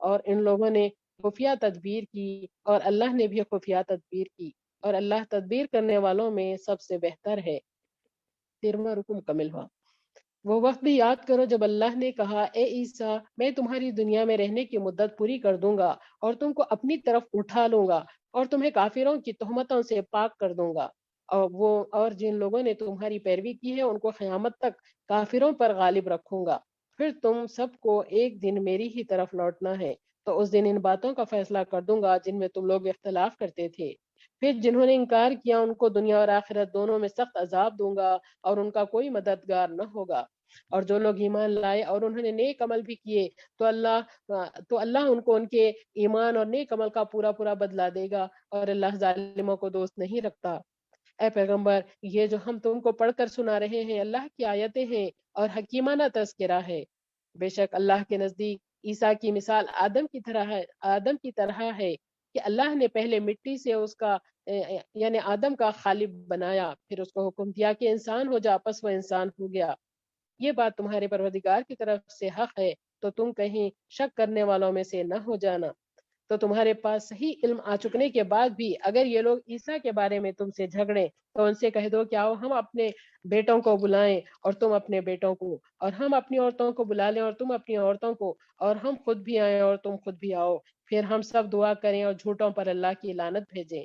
اور ان لوگوں نے خفیہ تدبیر کی اور اللہ نے بھی خفیہ تدبیر کی، اور اللہ تدبیر کرنے والوں میں سب سے بہتر ہے۔ 13واں رکو مکمل ہوا۔ وہ وقت بھی یاد کرو جب اللہ نے کہا اے عیسیٰ میں تمہاری دنیا میں رہنے کی مدت پوری کر دوں گا اور تم کو اپنی طرف اٹھا لوں گا اور تمہیں کافروں کی تہمتوں سے پاک کر دوں گا، اور جن لوگوں نے تمہاری پیروی کی ہے ان کو قیامت تک کافروں پر غالب رکھوں گا، پھر تم سب کو ایک دن میری ہی طرف لوٹنا ہے، تو اس دن ان باتوں کا فیصلہ کر دوں گا جن میں تم لوگ اختلاف کرتے تھے۔ پھر جنہوں نے انکار کیا ان کو دنیا اور آخرت دونوں میں سخت عذاب دوں گا اور ان کا کوئی مددگار نہ ہوگا، اور جو لوگ ایمان لائے اور انہوں نے نیک عمل بھی کیے تو اللہ ان کو ان کے ایمان اور نیک عمل کا پورا پورا بدلہ دے گا، اور اللہ ظالموں کو دوست نہیں رکھتا۔ اے پیغمبر یہ جو ہم تم کو پڑھ کر سنا رہے ہیں اللہ کی آیتیں ہیں اور حکیمانہ تذکرہ ہے۔ بے شک اللہ کے نزدیک عیسیٰ کی مثال آدم کی طرح ہے کہ اللہ نے پہلے مٹی سے اس کا یعنی آدم کا خالق بنایا، پھر اس کو حکم دیا کہ انسان ہو جا، پس وہ انسان ہو گیا۔ یہ بات تمہارے پروردگار کی طرف سے حق ہے، تو تم کہیں شک کرنے والوں میں سے نہ ہو جانا۔ تو تمہارے پاس صحیح علم آ چکنے کے بعد بھی اگر یہ لوگ عیسیٰ کے بارے میں تم سے جھگڑیں تو ان سے کہہ دو کہ آؤ ہم اپنے بیٹوں کو بلائیں اور تم اپنے بیٹوں کو، اور ہم اپنی عورتوں کو بلا لیں اور تم اپنی عورتوں کو، اور ہم خود بھی آئیں اور تم خود بھی آؤ، پھر ہم سب دعا کریں اور جھوٹوں پر اللہ کی لعنت بھیجیں۔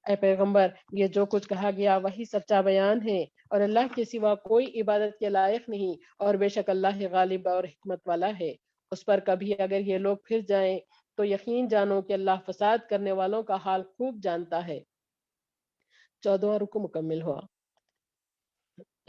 اے پیغمبر یہ جو کچھ کہا گیا وہی سچا بیان ہے، اور اللہ کے سوا کوئی عبادت کے لائق نہیں، اور بے شک اللہ غالب اور حکمت والا ہے۔ اس پر کبھی اگر یہ لوگ پھر جائیں تو یقین جانو کہ اللہ فساد کرنے والوں کا حال خوب جانتا ہے۔ 14واں رکو مکمل ہوا۔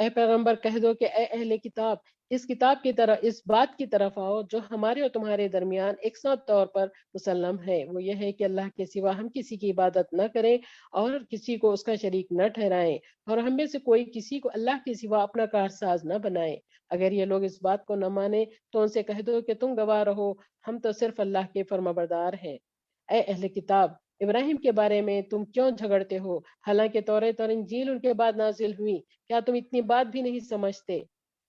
اے پیغمبر کہہ دو کہ اے اہل کتاب، اس کتاب کی طرح، اس بات کی طرف آؤ جو ہمارے اور تمہارے درمیان یکساں طور پر مسلم ہے، وہ یہ ہے کہ اللہ کے سوا ہم کسی کی عبادت نہ کریں اور کسی کو اس کا شریک نہ ٹھہرائیں، اور ہم میں سے کوئی کسی کو اللہ کے سوا اپنا کارساز نہ بنائے۔ اگر یہ لوگ اس بات کو نہ مانے تو ان سے کہہ دو کہ تم گواہ رہو، ہم تو صرف اللہ کے فرمانبردار ہیں۔ اے اہل کتاب، ابراہیم کے بارے میں تم کیوں جھگڑتے ہو؟ حالانکہ توریت اور انجیل ان کے بعد نازل ہوئی، کیا تم اتنی بات بھی نہیں سمجھتے؟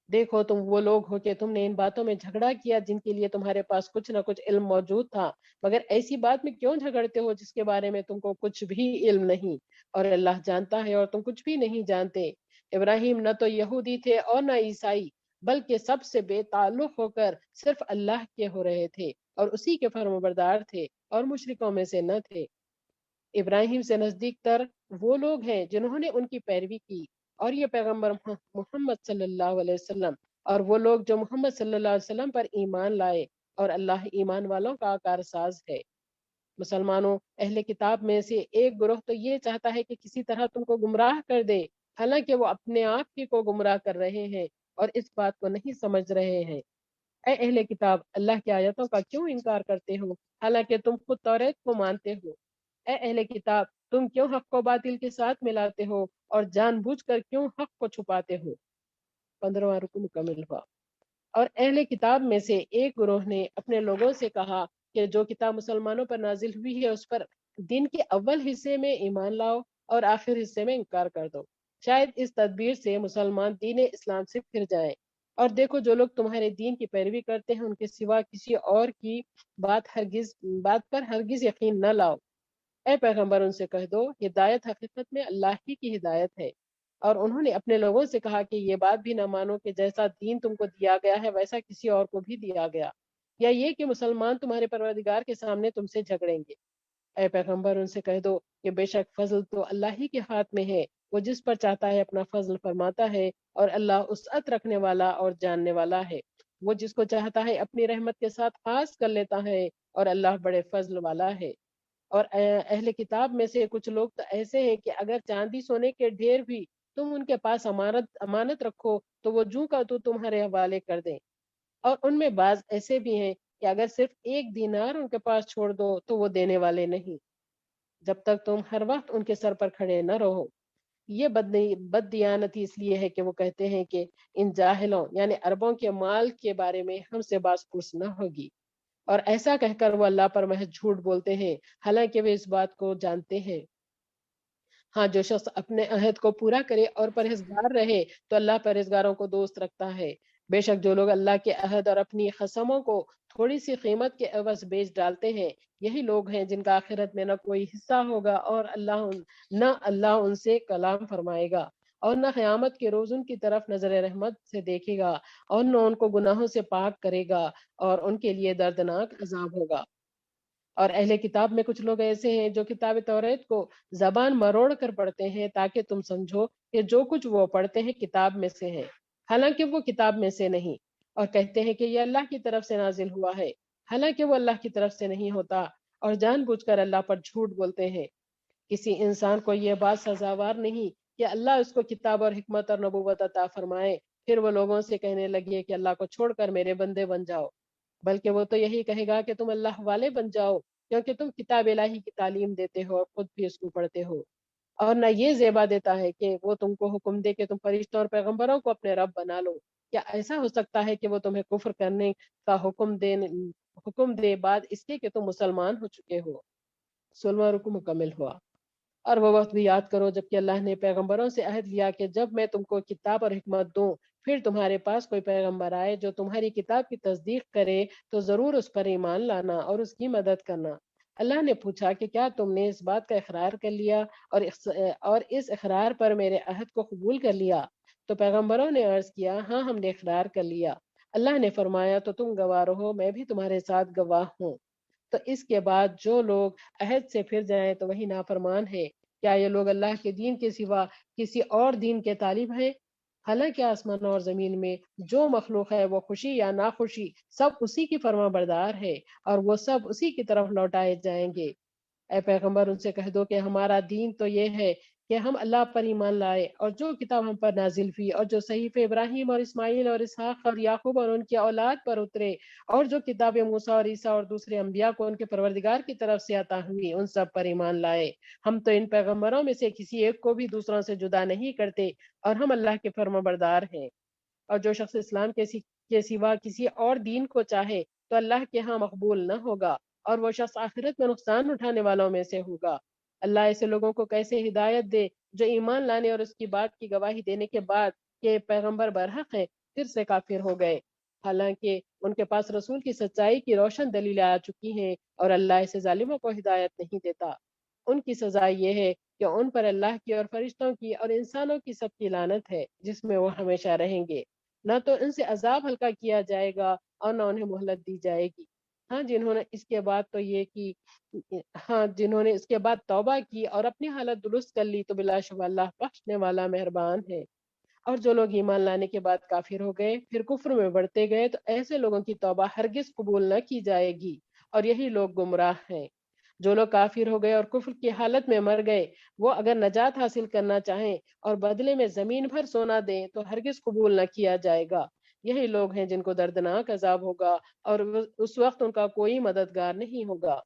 دیکھو تم وہ لوگ ہو کہ تم نے ان باتوں میں جھگڑا کیا جن کے لیے تمہارے پاس کچھ نہ کچھ علم موجود تھا، مگر ایسی بات میں کیوں جھگڑتے ہو جس کے بارے میں تم کو کچھ بھی علم نہیں، اور اللہ جانتا ہے اور تم کچھ بھی نہیں جانتے۔ ابراہیم نہ تو یہودی تھے اور نہ عیسائی، بلکہ سب سے بے تعلق ہو کر صرف اللہ کے ہو رہے تھے اور اسی کے فرمانبردار تھے اور مشرکوں میں سے نہ تھے۔ ابراہیم سے نزدیک تر وہ لوگ ہیں جنہوں نے ان کی پیروی کی، اور یہ پیغمبر محمد صلی اللہ علیہ وسلم، اور وہ لوگ جو محمد صلی اللہ علیہ وسلم پر ایمان لائے، اور اللہ ایمان والوں کا کارساز ہے۔ مسلمانوں، اہل کتاب میں سے ایک گروہ تو یہ چاہتا ہے کہ کسی طرح تم کو گمراہ کر دے، حالانکہ وہ اپنے آپ ہی کو گمراہ کر رہے ہیں اور اس بات کو نہیں سمجھ رہے ہیں۔ اے اہل کتاب، اللہ کی آیتوں کا کیوں انکار کرتے ہو حالانکہ تم خود توریت کو مانتے ہو؟ اے اہل کتاب، تم کیوں حق کو باطل کے ساتھ ملاتے ہو اور جان بوجھ کر کیوں حق کو چھپاتے ہو؟ 15واں رکو مکمل ہوا۔ اور اہل کتاب میں سے ایک گروہ نے اپنے لوگوں سے کہا کہ جو کتاب مسلمانوں پر نازل ہوئی ہے اس پر دن کے اول حصے میں ایمان لاؤ اور آخر حصے میں انکار کر دو، شاید اس تدبیر سے مسلمان دین اسلام سے پھر جائیں۔ اور دیکھو جو لوگ تمہارے دین کی پیروی کرتے ہیں ان کے سوا کسی اور کی بات پر ہرگز یقین نہ لاؤ۔ اے پیغمبر ان سے کہہ دو، ہدایت حقیقت میں اللہ ہی کی ہدایت ہے۔ اور انہوں نے اپنے لوگوں سے کہا کہ یہ بات بھی نہ مانو کہ جیسا دین تم کو دیا گیا ہے ویسا کسی اور کو بھی دیا گیا، یا یہ کہ مسلمان تمہارے پروردگار کے سامنے تم سے جھگڑیں گے۔ اے پیغمبر ان سے کہہ دو کہ بے شک فضل تو اللہ ہی کے ہاتھ میں ہے، وہ جس پر چاہتا ہے اپنا فضل فرماتا ہے، اور اللہ وسعت رکھنے والا اور جاننے والا ہے۔ وہ جس کو چاہتا ہے اپنی رحمت کے ساتھ خاص کر لیتا ہے، اور اللہ بڑے فضل والا ہے۔ اور اہل کتاب میں سے کچھ لوگ تو ایسے ہیں کہ اگر چاندی سونے کے ڈھیر بھی تم ان کے پاس امانت رکھو تو وہ جوں کا تو تمہارے حوالے کر دیں، اور ان میں بعض ایسے بھی ہیں کہ اگر صرف ایک دینار ان کے پاس چھوڑ دو تو وہ دینے والے نہیں، جب تک تم ہر وقت ان کے سر پر کھڑے نہ رہو۔ یہ بد دیانتی اس لیے ہے کہ وہ کہتے ہیں کہ ان جاہلوں یعنی عربوں کے مال کے بارے میں ہم سے باس پرس نہ ہوگی، اور ایسا کہہ کر وہ اللہ پر محض جھوٹ بولتے ہیں، حالانکہ وہ اس بات کو جانتے ہیں۔ ہاں، جو شخص اپنے عہد کو پورا کرے اور پرہیزگار رہے تو اللہ پرہیزگاروں کو دوست رکھتا ہے۔ بے شک جو لوگ اللہ کے عہد اور اپنی قسموں کو تھوڑی سی قیمت کے عوض بیچ ڈالتے ہیں، یہی لوگ ہیں جن کا آخرت میں نہ کوئی حصہ ہوگا اور نہ اللہ ان سے کلام فرمائے گا، اور نہ قیامت کے روز ان کی طرف نظر رحمت سے دیکھے گا، اور نہ ان کو گناہوں سے پاک کرے گا، اور ان کے لیے دردناک عذاب ہوگا۔ اور اہل کتاب میں کچھ لوگ ایسے ہیں جو کتاب توریت کو زبان مروڑ کر پڑھتے ہیں تاکہ تم سمجھو کہ جو کچھ وہ پڑھتے ہیں کتاب میں سے ہے، حالانکہ وہ کتاب میں سے نہیں، اور کہتے ہیں کہ یہ اللہ کی طرف سے نازل ہوا ہے، حالانکہ وہ اللہ کی طرف سے نہیں ہوتا، اور جان بوجھ کر اللہ پر جھوٹ بولتے ہیں۔ کسی انسان کو یہ بات سزاوار نہیں کہ اللہ اس کو کتاب اور حکمت اور نبوت عطا فرمائے، پھر وہ لوگوں سے کہنے لگے کہ اللہ کو چھوڑ کر میرے بندے بن جاؤ، بلکہ وہ تو یہی کہے گا کہ تم اللہ والے بن جاؤ، کیونکہ تم کتاب الہی کی تعلیم دیتے ہو اور خود بھی اس کو پڑھتے ہو۔ اور نہ یہ زیبا دیتا ہے کہ وہ تم کو حکم دے کہ تم فرشتوں اور پیغمبروں کو اپنے رب بنا لو۔ کیا ایسا ہو سکتا ہے کہ وہ تمہیں کفر کرنے کا حکم دے بعد اس کے کہ تم مسلمان ہو چکے ہو؟ 16واں رکو مکمل ہوا۔ اور وہ وقت بھی یاد کرو جبکہ اللہ نے پیغمبروں سے عہد لیا کہ جب میں تم کو کتاب اور حکمت دوں، پھر تمہارے پاس کوئی پیغمبر آئے جو تمہاری کتاب کی تصدیق کرے تو ضرور اس پر ایمان لانا اور اس کی مدد کرنا۔ اللہ نے پوچھا کہ کیا تم نے اس بات کا اقرار کر لیا اور اس اقرار پر میرے عہد کو قبول کر لیا؟ تو پیغمبروں نے عرض کیا، ہاں ہم نے اقرار کر لیا۔ اللہ نے فرمایا تو تم گواہ رہو، میں بھی تمہارے ساتھ گواہ ہوں۔ تو اس کے بعد جو لوگ عہد سے پھر جائیں تو وہی نافرمان ہے۔ کیا یہ لوگ اللہ کے دین کے سوا کسی اور دین کے طالب ہیں؟ حالانکہ آسمان اور زمین میں جو مخلوق ہے وہ خوشی یا ناخوشی سب اسی کی فرما بردار ہے، اور وہ سب اسی کی طرف لوٹائے جائیں گے۔ اے پیغمبر ان سے کہہ دو کہ ہمارا دین تو یہ ہے کہ ہم اللہ پر ایمان لائے اور جو کتاب ہم پر نازل ہوئی اور جو صحیفے ابراہیم اور اسماعیل اور اسحاق اور یعقوب اور ان کی اولاد پر اترے اور جو کتاب موسیٰ اور عیسیٰ اور دوسرے انبیاء کو ان کے پروردگار کی طرف سے عطا ہوئی ان سب پر ایمان لائے۔ ہم تو ان پیغمبروں میں سے کسی ایک کو بھی دوسروں سے جدا نہیں کرتے اور ہم اللہ کے فرما بردار ہیں۔ اور جو شخص اسلام کے سوا کسی اور دین کو چاہے تو اللہ کے ہاں مقبول نہ ہوگا اور وہ شخص آخرت میں نقصان اٹھانے والوں میں سے ہوگا۔ اللہ ایسے لوگوں کو کیسے ہدایت دے جو ایمان لانے اور اس کی بات کی گواہی دینے کے بعد کہ پیغمبر برحق ہے پھر سے کافر ہو گئے، حالانکہ ان کے پاس رسول کی سچائی کی روشن دلیلیں آ چکی ہیں اور اللہ ایسے ظالموں کو ہدایت نہیں دیتا۔ ان کی سزا یہ ہے کہ ان پر اللہ کی اور فرشتوں کی اور انسانوں کی سب کی لعنت ہے جس میں وہ ہمیشہ رہیں گے۔ نہ تو ان سے عذاب ہلکا کیا جائے گا اور نہ انہیں مہلت دی جائے گی۔ ہاں جنہوں نے اس کے بعد تو یہ کی ہاں جنہوں نے اس کے بعد توبہ کی اور اپنی حالت درست کر لی تو بلا شبہ اللہ بخشنے والا مہربان ہے۔ اور جو لوگ ایمان لانے کے بعد کافر ہو گئے پھر کفر میں بڑھتے گئے تو ایسے لوگوں کی توبہ ہرگز قبول نہ کی جائے گی اور یہی لوگ گمراہ ہیں۔ جو لوگ کافر ہو گئے اور کفر کی حالت میں مر گئے وہ اگر نجات حاصل کرنا چاہیں اور بدلے میں زمین بھر سونا دیں تو ہرگز قبول نہ کیا جائے گا۔ یہی لوگ ہیں جن کو دردناک عذاب ہوگا اور اس وقت ان کا کوئی مددگار نہیں ہوگا۔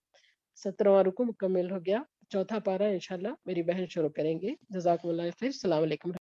17واں رکو مکمل ہو گیا، چوتھا پارہ انشاءاللہ میری بہن شروع کریں گے۔ جزاکم اللہ خیر، السلام علیکم۔